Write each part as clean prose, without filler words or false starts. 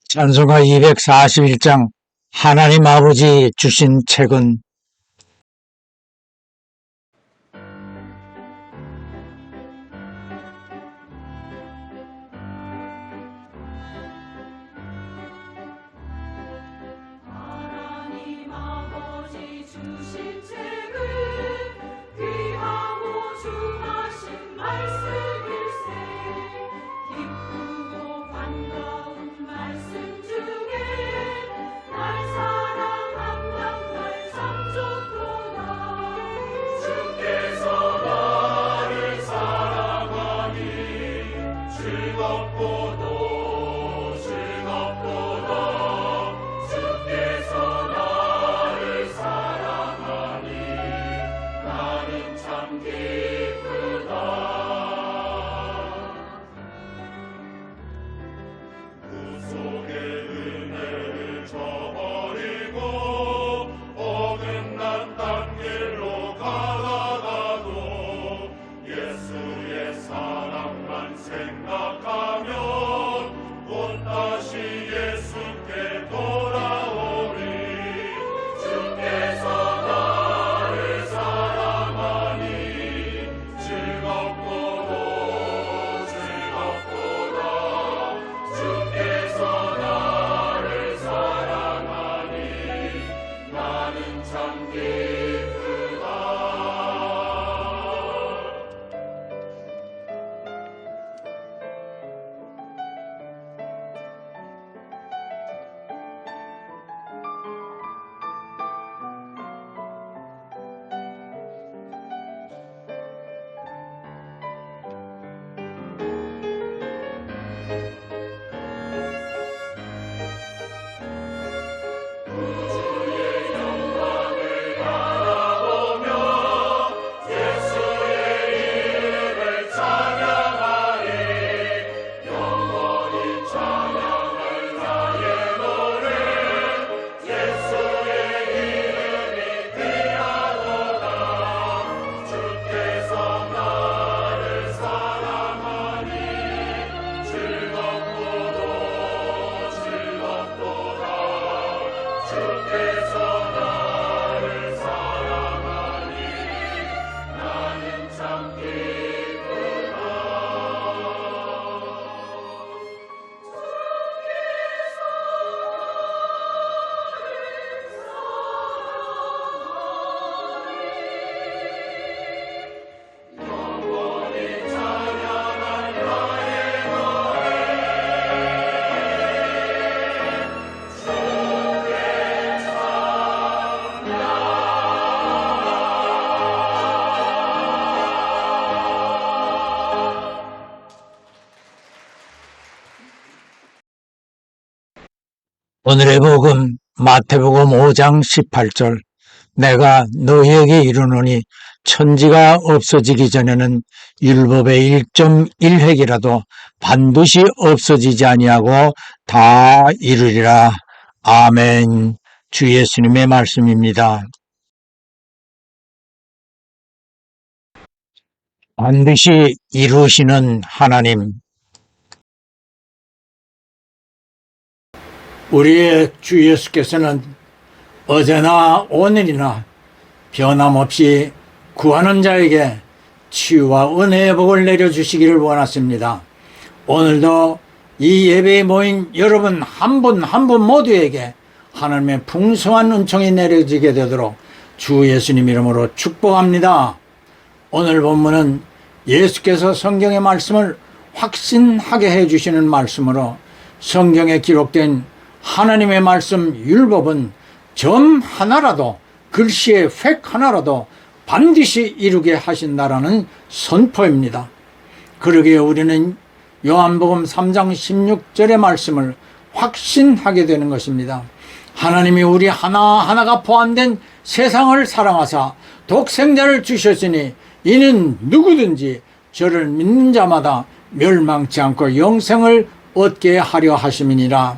찬송가 241장 하나님 아버지 주신 책은 하나님 아버지 주신 책은 귀하고 중하신 말씀일세. 기쁘고 반가운 말씀 중에 날 사랑한단 말 참 좋도다. 주께서 나를 사랑하니 즐겁고도 즐겁도다. 주께서 나를 사랑하니 나는 참 기쁘다. 구속의 은혜를 저버리고 어긋난 딴 길로 가다가도 예수의 사랑만 생각하면 곧 다시 예수께 돌아오리. 주께서 나를 사랑하니 즐겁고도 즐겁도다. 주께서 나를 사랑하니 나는 참 기쁘다. 주의 영광을 바라보며 예수의 이름을 찬양하리. 영원히 찬양할 나의 노래. 예수의 이름이 귀하도다. 주께서 나를 사랑하니 즐겁고도 즐겁도다. 주께서 나를 사랑하니 나는 참 기쁘다. 영원히 찬양할 나의 오늘의 복음 마태복음 5장 18절 내가 너희에게 이르노니 천지가 없어지기 전에는 율법의 1.1획이라도 반드시 없어지지 아니하고 다 이루리라. 아멘. 주 예수님의 말씀입니다. 반드시 이루시는 하나님, 우리의 주 예수께서는 어제나 오늘이나 변함없이 구하는 자에게 치유와 은혜의 복을 내려주시기를 원하십니다. 오늘도 이 예배에 모인 여러분 한 분 한 분 모두에게 하나님의 풍성한 은총이 내려지게 되도록 주 예수님 이름으로 축복합니다. 오늘 본문은 예수께서 성경의 말씀을 확신하게 해주시는 말씀으로 성경에 기록된 하나님의 말씀 율법은 점 하나라도 글씨의 획 하나라도 반드시 이루게 하신다라는 선포입니다. 그러기에 우리는 요한복음 3장 16절의 말씀을 확신하게 되는 것입니다. 하나님이 우리 하나하나가 포함된 세상을 사랑하사 독생자를 주셨으니 이는 누구든지 저를 믿는 자마다 멸망치 않고 영생을 얻게 하려 하심이니라.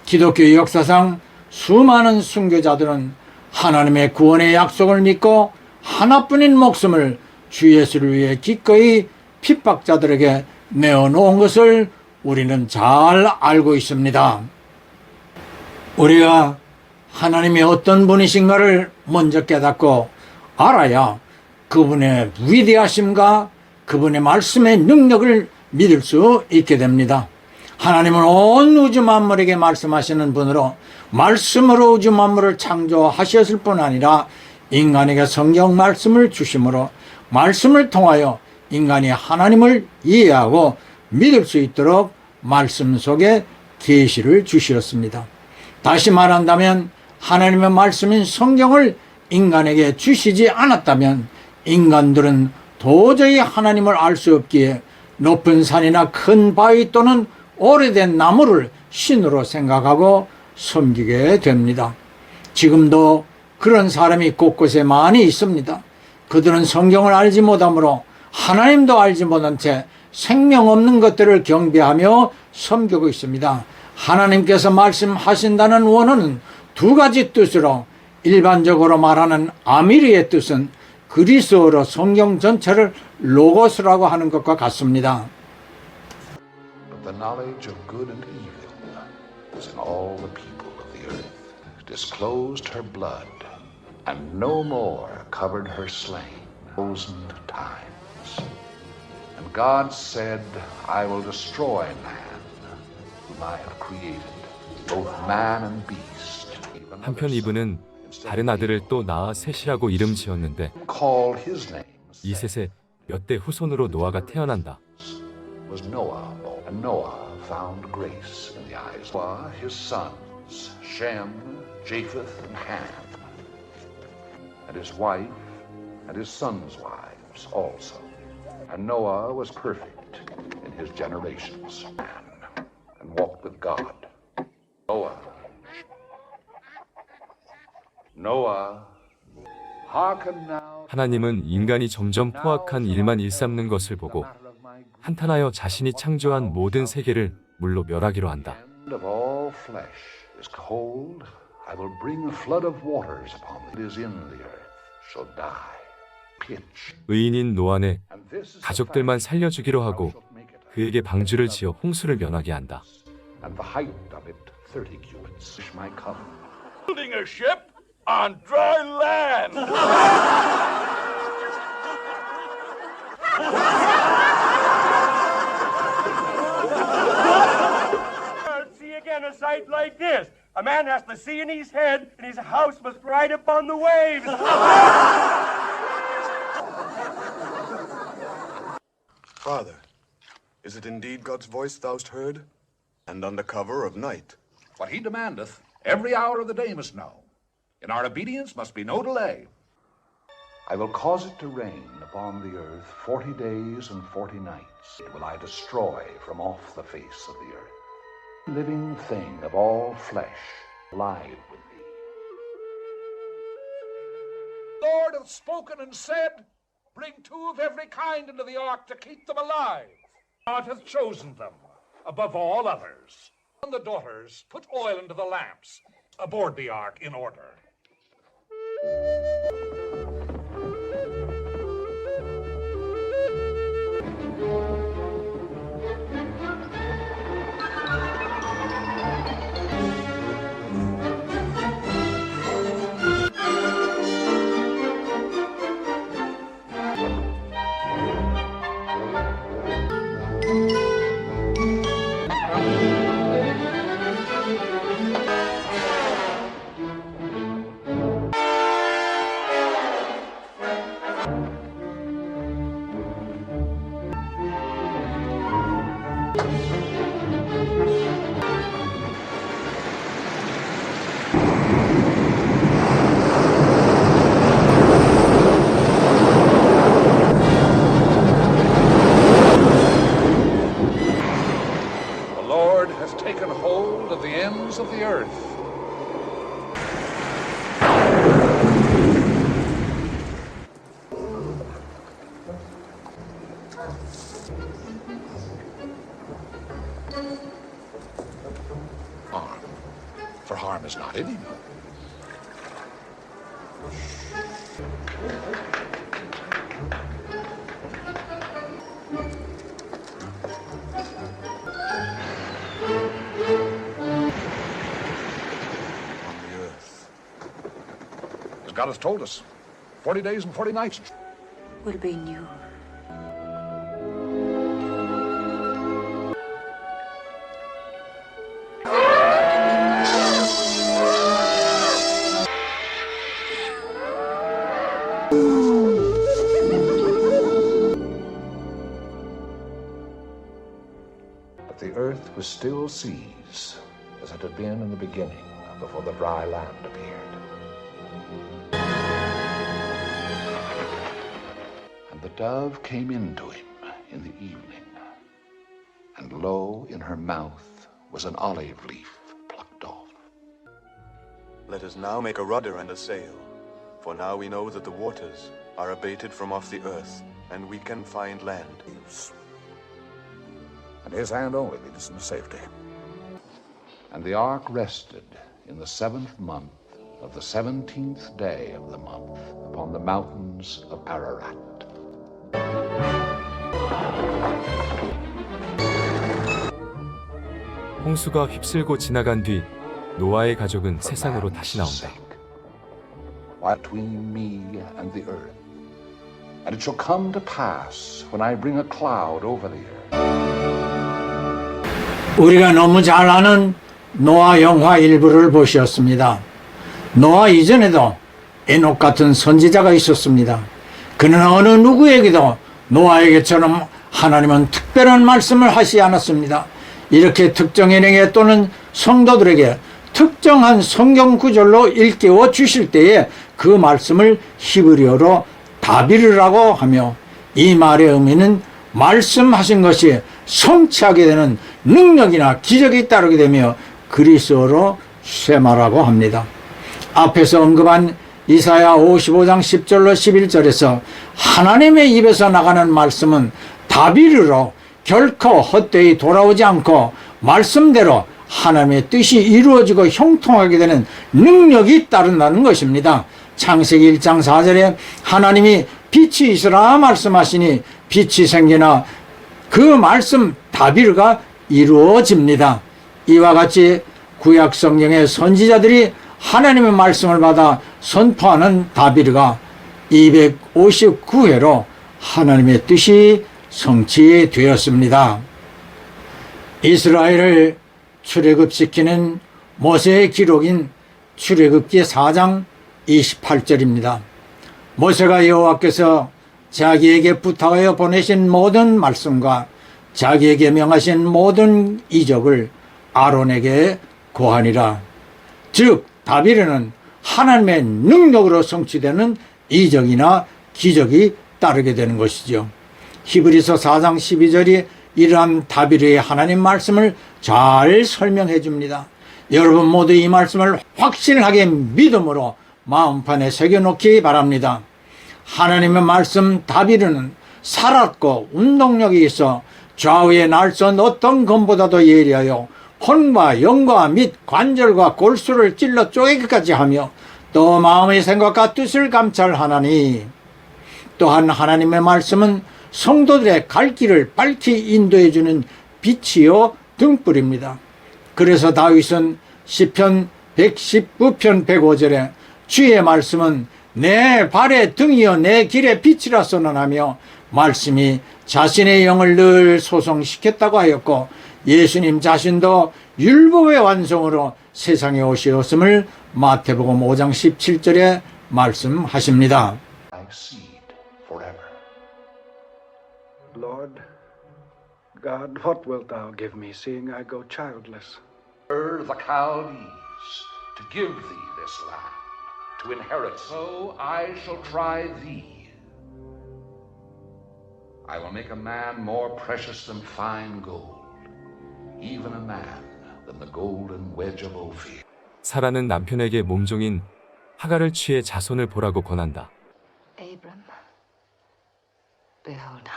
기독교 역사상 수많은 순교자들은 하나님의 구원의 약속을 믿고 하나뿐인 목숨을 주 예수를 위해 기꺼이 핍박자들에게 내어놓은 것을 우리는 잘 알고 있습니다. 우리가 하나님이 어떤 분이신가를 먼저 깨닫고 알아야 그분의 위대하심과 그분의 말씀의 능력을 믿을 수 있게 됩니다. 하나님은 온 우주 만물에게 말씀하시는 분으로 말씀으로 우주 만물을 창조하셨을 뿐 아니라 인간에게 성경 말씀을 주심으로 말씀을 통하여 인간이 하나님을 이해하고 믿을 수 있도록 말씀 속에 계시를 주셨습니다. 다시 말한다면 하나님의 말씀인 성경을 인간에게 주시지 않았다면 인간들은 도저히 하나님을 알 수 없기에 높은 산이나 큰 바위 또는 오래된 나무를 신으로 생각하고 섬기게 됩니다. 지금도 그런 사람이 곳곳에 많이 있습니다. 그들은 성경을 알지 못하므로 하나님도 알지 못한 채 생명 없는 것들을 경배하며 섬기고 있습니다. 하나님께서 말씀하신다는 원어는 두 가지 뜻으로 일반적으로 말하는 아미르의 뜻은 그리스어로 성경 전체를 로고스라고 하는 것과 같습니다. But the knowledge of good and evil was in all the people of the earth. Disclosed her blood, and no more covered her slain 1,000 times. And God said, I will destroy man, whom I have created, both man and beast. 한편 이브는 다른 아들을 또 낳아 셋이라고 이름 지었는데 Call his name. 이 셋의 몇 대 후손으로 노아가 태어난다. Was Noah, and Noah found grace in the eyes of Noah, his sons, Shem, Japheth, and Ham, and his wife, and his sons' wives also. And Noah was perfect in his generations, and walked with God. Noah, hearken now. 하나님은 인간이 점점 포악한 일만 일삼는 것을 보고 한탄하여 자신이 창조한 모든 세계를 물로 멸하기로 한다. End of all flesh is cold. I will bring a flood of waters upon it. It is in the earth shall die. Pitch. 의인인 노아네 And this is the 가족들만 fact. 살려주기로 하고 Thou shalt make it. 그에게 방주를 지어 홍수를 면하게 한다. And the height of it 30 cubits. Fish might come. Building a ship on dry land. See again a sight like this. A man has the sea in his head, and his house must ride upon the waves. Father, is it indeed God's voice thou'st heard? And under cover of night? What he demandeth, every hour of the day must know. In our obedience must be no delay. I will cause it to rain upon the earth 40 days and 40 nights. It will I destroy from off the face of the earth. Living thing of all flesh, alive with thee. Lord hath spoken and said, bring two of every kind into the ark to keep them alive. God hath chosen them above all others. And the daughters put oil into the lamps aboard the ark in order. The Lord hath taken hold of the ends of the earth. Harm, for harm is not in him. God has told us. 40 days and 40 nights. Will be new. But the earth was still seas, as it had been in the beginning, before the dry land appeared. And the dove came into him in the evening, and lo, in her mouth was an olive leaf plucked off. Let us now make a rudder and a sail, for now we know that the waters are abated from off the earth, and we can find land. And his hand only lead us into safety. And the ark rested in the 7th month of the 17th day of the month upon the mountains of Ararat. 홍수가 휩쓸고 지나간 뒤 노아의 가족은 세상으로 다시 나온다. Between me and the earth. And it shall come to pass when I bring a cloud over the earth. 우리가 너무 잘 아는 노아 영화 일부를 보셨습니다. 노아 이전에도 에녹 같은 선지자가 있었습니다. 그는 어느 누구에게도 노아에게처럼 하나님은 특별한 말씀을 하시지 않았습니다. 이렇게 특정인에게 또는 성도들에게 특정한 성경 구절로 일깨워 주실 때에 그 말씀을 히브리어로 다비르라고 하며, 이 말의 의미는 말씀하신 것이 성취하게 되는 능력이나 기적이 따르게 되며 그리스어로 쇠마라고 합니다. 앞에서 언급한 이사야 55장 10절로 11절에서 하나님의 입에서 나가는 말씀은 다비르로 결코 헛되이 돌아오지 않고 말씀대로 하나님의 뜻이 이루어지고 형통하게 되는 능력이 따른다는 것입니다. 창세기 1장 4절에 하나님이 빛이 있으라 말씀하시니 빛이 생기나 그 말씀 다비르가 이루어집니다. 이와 같이 구약 성경의 선지자들이 하나님의 말씀을 받아 선포하는 다비르가 259회로 하나님의 뜻이 성취되었습니다. 이스라엘을 출애굽시키는 모세의 기록인 출애굽기 4장 28절입니다. 모세가 여호와께서 자기에게 부탁하여 보내신 모든 말씀과 자기에게 명하신 모든 이적을 아론에게 고하니라. 즉 다비르는 하나님의 능력으로 성취되는 이적이나 기적이 따르게 되는 것이죠. 히브리서 4장 12절이 이러한 다비르의 하나님 말씀을 잘 설명해 줍니다. 여러분 모두 이 말씀을 확실하게 믿음으로 마음판에 새겨놓기 바랍니다. 하나님의 말씀 다비르는 살았고 운동력이 있어 좌우의 날선 어떤 검보다도 예리하여 혼과 영과 및 관절과 골수를 찔러 쪼개기까지 하며 또 마음의 생각과 뜻을 감찰하나니, 또한 하나님의 말씀은 성도들의 갈 길을 밝히 인도해 주는 빛이요 등불입니다. 그래서 다윗은 시편 119편 105절에 주의 말씀은 내 발의 등이요 내 길의 빛이라 선언하며 말씀이 자신의 영을 늘 소성시켰다고 하였고, 예수님 자신도 율법의 완성으로 세상에 오셨음을 마태복음 5장 17절에 말씀하십니다. Thy seed forever. Lord, God, what wilt thou give me, seeing I go childless? The Chaldees to give thee this land to inherit. So I shall try thee. I will make a man more precious than fine gold, even a man than the golden wedge of Ophir. 사라는 남편에게 몸종인 하갈을 취해 자손을 보라고 권한다. Abram, behold,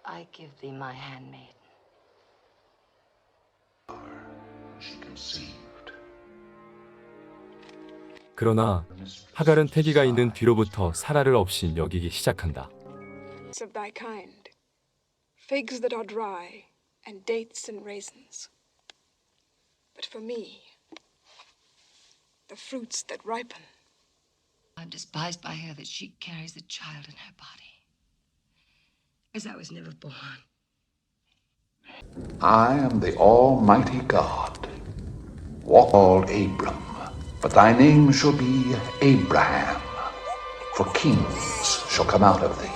I give thee my handmaid. She conceived. 그러나 하갈은 태기가 있는 뒤로부터 사라를 없이 여기기 시작한다. Of thy kind, figs that are dry, and dates and raisins. But for me, the fruits that ripen. I'm despised by her that she carries the child in her body, as I was never born. I am the Almighty God. Walk called Abram, but thy name shall be Abraham, for kings shall come out of thee.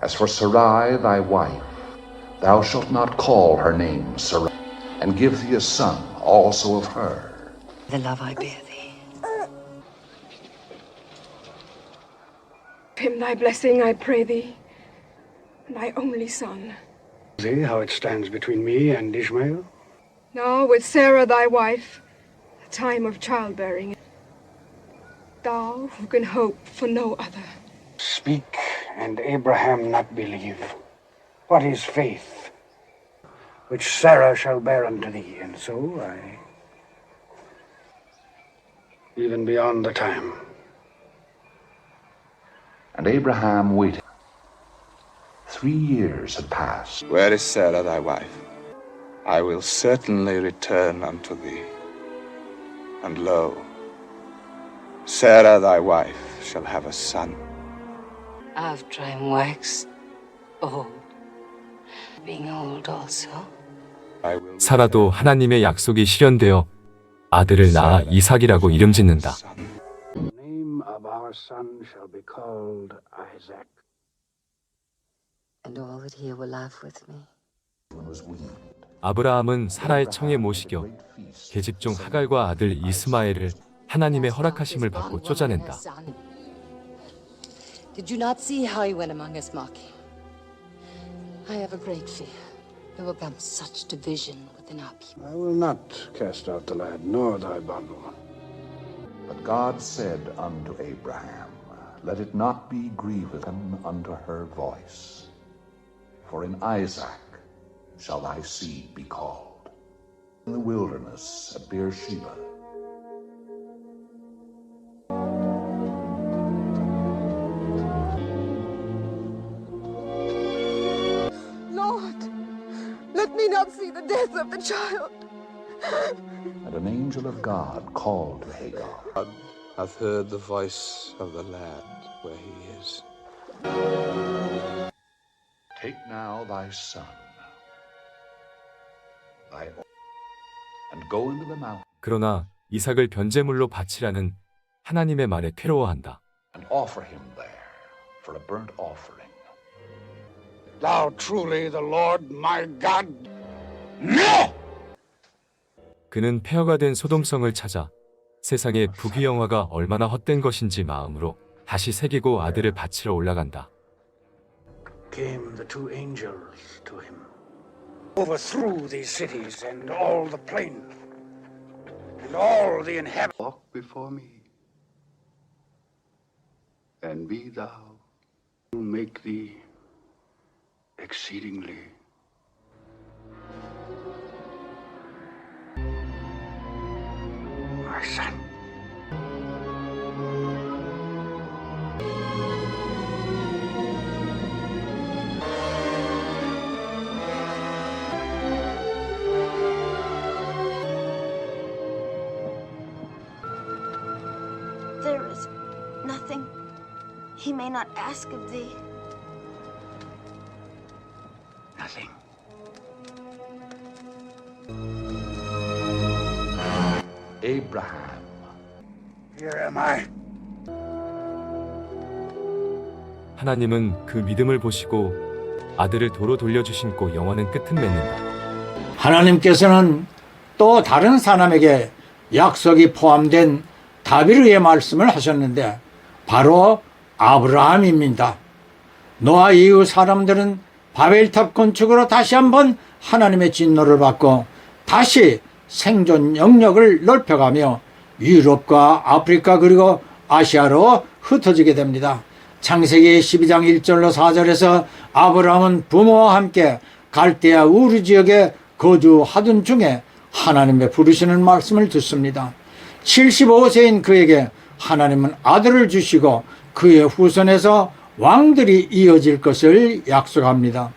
As for Sarai thy wife, thou shalt not call her name Sarai, and give thee a son also of her. The love I bear thee. Give him thy blessing, I pray thee, thy only son. See how it stands between me and Ishmael? Now with Sarah thy wife, the time of childbearing, thou who can hope for no other. Speak, and Abraham not believe. What is faith? Which Sarah shall bear unto thee, and so even beyond the time. And Abraham waited. 3 years had passed. Where is Sarah thy wife? I will certainly return unto thee. And lo, Sarah thy wife shall have a son. After I'm waxed old, being old also. I will 사라도 하나님의 약속이 실현되어 아들을 낳아 이삭이라고 이름 짓는다. The name of our son shall be called Isaac. And all that he will laugh with me. 아브라함은 사라의 청에 모시겨 계집종 하갈과 아들 이스마엘을 하나님의 허락하심을 받고 쫓아낸다. Did you not see how he went among us mocking? I have a great fear. There will come such division within our people. I will not cast out the lad, nor thy bundle. But God said unto Abraham, Let it not be grievous unto her voice, for in Isaac shall thy seed be called. In the wilderness at Beersheba, Lord, let me not see the death of the child. and an angel of God called to Hagar. God hath heard the voice of the lad where he is. Take now thy son, and go into the mountain, 그러나 이삭을 변제물로 바치라는 하나님의 말에 괴로워한다. and offer him there for a burnt offering. Thou truly the Lord my God? No! 그는 폐허가 된 소돔성을 찾아 세상의 부귀영화가 얼마나 헛된 것인지 마음으로 다시 새기고 아들을 바치러 올라간다. Came the two angels to him, overthrew these cities and all the plain, and all the inhabitants. Walk before me, and be thou, will make thee exceedingly. My son. There is nothing he may not ask of thee. Nothing. Abraham, Here am I. 하나님은 그 믿음을 보시고 아들을 도로 돌려주심고 영원한 끝은 맺는다. 하나님께서는 또 다른 사람에게 약속이 포함된 다비르의 말씀을 하셨는데 바로 아브라함입니다. 노아 이후 사람들은 바벨탑 건축으로 다시 한번 하나님의 진노를 받고 다시 생존 영역을 넓혀가며 유럽과 아프리카 그리고 아시아로 흩어지게 됩니다. 창세기 12장 1절로 4절에서 아브라함은 부모와 함께 갈대아 우르 지역에 거주하던 중에 하나님의 부르시는 말씀을 듣습니다. 75세인 그에게 하나님은 아들을 주시고 그의 후손에서 왕들이 이어질 것을 약속합니다.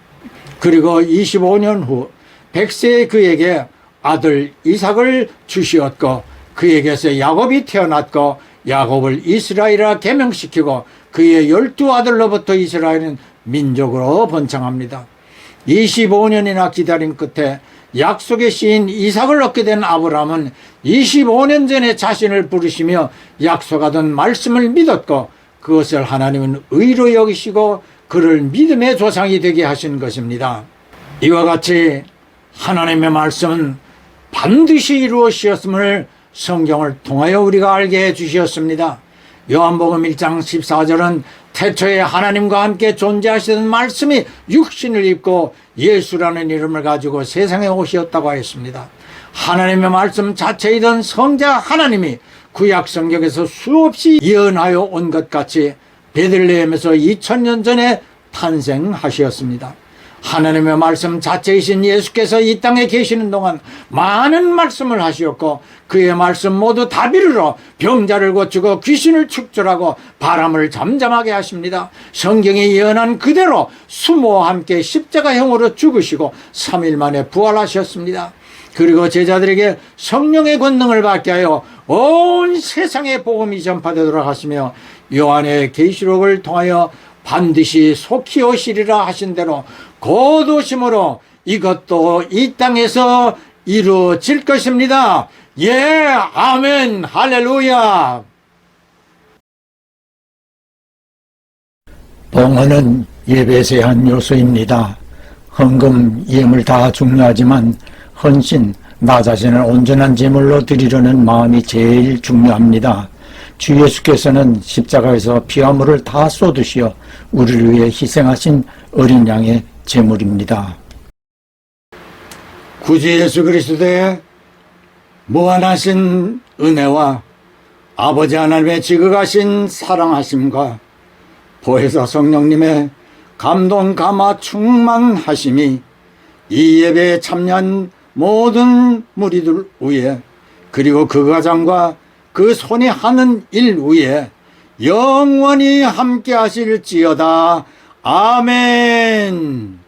그리고 25년 후 100세의 그에게 아들 이삭을 주시었고 그에게서 야곱이 태어났고 야곱을 이스라엘이라 계명시키고 그의 12아들로부터 이스라엘은 민족으로 번창합니다. 25년이나 기다린 끝에 약속의 씨인 이삭을 얻게 된 아브라함은 25년 전에 자신을 부르시며 약속하던 말씀을 믿었고 그것을 하나님은 의로 여기시고 그를 믿음의 조상이 되게 하신 것입니다. 이와 같이 하나님의 말씀은 반드시 이루어지었음을 성경을 통하여 우리가 알게 해주셨습니다. 요한복음 1장 14절은 태초에 하나님과 함께 존재하시던 말씀이 육신을 입고 예수라는 이름을 가지고 세상에 오셨다고 했습니다. 하나님의 말씀 자체이던 성자 하나님이 구약 성경에서 수없이 예언하여 온 것 같이 베들레헴에서 2000년 전에 탄생하셨습니다. 하나님의 말씀 자체이신 예수께서 이 땅에 계시는 동안 많은 말씀을 하셨고 그의 말씀 모두 다 이루러 병자를 고치고 귀신을 축출하고 바람을 잠잠하게 하십니다. 성경이 예언한 그대로 수모와 함께 십자가형으로 죽으시고 3일 만에 부활하셨습니다. 그리고 제자들에게 성령의 권능을 받게 하여 온 세상에 복음이 전파되도록 하시며 요한의 계시록을 통하여 반드시 속히 오시리라 하신 대로 곧 오심으로 이것도 이 땅에서 이루어질 것입니다. 예, 아멘, 할렐루야. 봉헌은 예배의 한 요소입니다. 헌금, 예물 다 중요하지만 헌신, 나 자신을 온전한 제물로 드리려는 마음이 제일 중요합니다. 주 예수께서는 십자가에서 피와 물을 다 쏟으시어 우리를 위해 희생하신 어린 양의 제물입니다. 구주 예수 그리스도의 무한하신 은혜와 아버지 하나님의 지극하신 사랑하심과 보혜사 성령님의 감동 감화 충만하심이 이 예배에 참여한 모든 무리들 위에 그리고 그 가정과 그 손이 하는 일 위에 영원히 함께 하실지어다. 아멘.